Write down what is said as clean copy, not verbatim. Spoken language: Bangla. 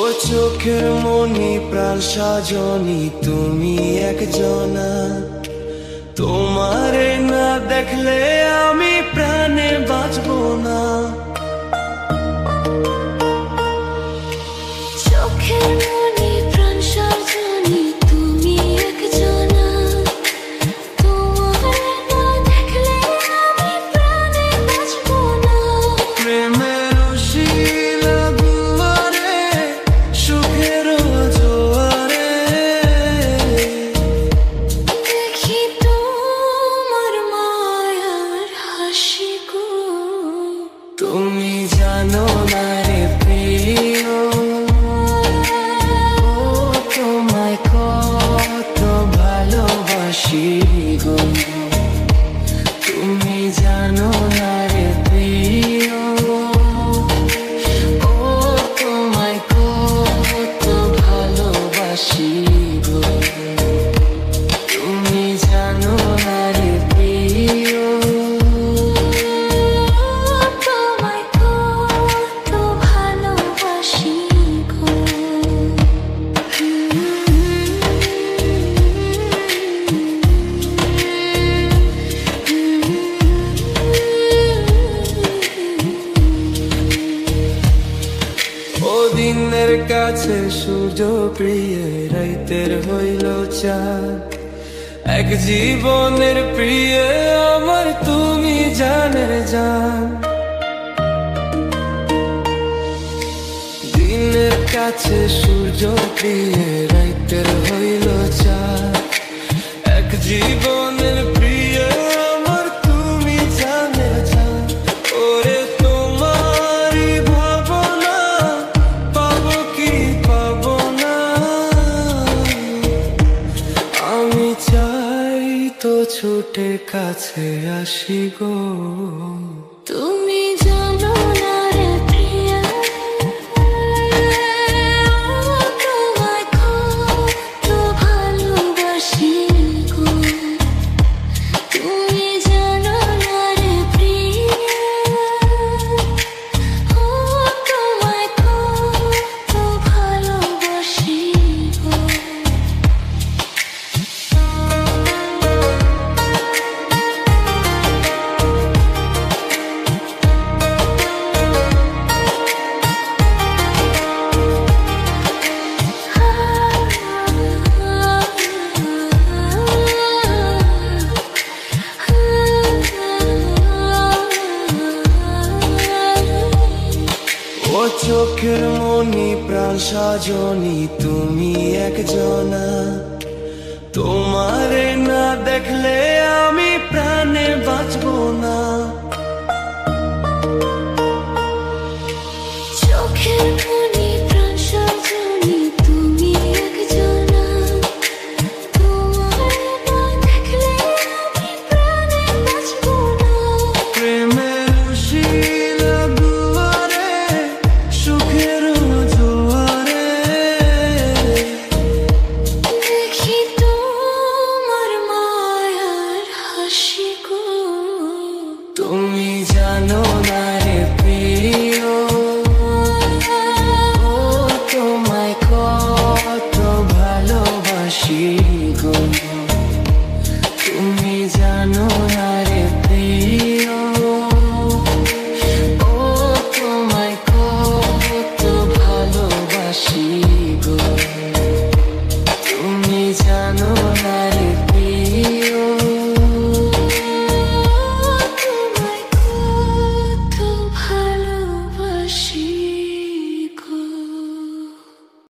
ও চোখের মনি প্রাণ সাজনি তুমি একজনা, তোমারে না দেখলে আমি প্রাণে বাঁচবো না। চোখের মনি প্রাণ সাজনি তুমি একজনা, তোমারে না দেখলে আমি প্রাণে বাঁচবো না। প্রেমের শিলা দুয়ারে সুখের জোয়ারে দেখি তোমার মায়ার হাসি গো। তুমি জানো না রে প্রিয়, ও তোমায় কত ভালোবাসি গো। তুমি জানো না রে প্রিয়, ও তোমায় কত ভালোবাসি গো। তুমি জানো না রে প্রিয়, তোমায় কত ভালোবাসি গো। ও দিনের কাছে সূর্য প্রিয়, রাইতের হইল চাঁদ। এক জীবনের প্রিয় আমার তুমি জানের জান। দিনের কাছে সূর্য প্রিয়, রাইতের হইল চাঁদ। এক জীবনের প্রিয় আমার তুমি জানের জান। ওরে তোমারই ভাবনা পাবো কি পাবো না, আমি চাই তো ছুটে কাছে আসি গো। তুমি জানো না রে প্রিয়া, তোমায় কত ভালোবাসি গো। তুমি জানো না রে প্রিয়া, তোমায় কত ভালোবাসি গো। ও চোখের মনি প্রাণ সাজনি তুমি একজনা, তোমারে না দেখলে আমি প্রাণে বাঁচবো না।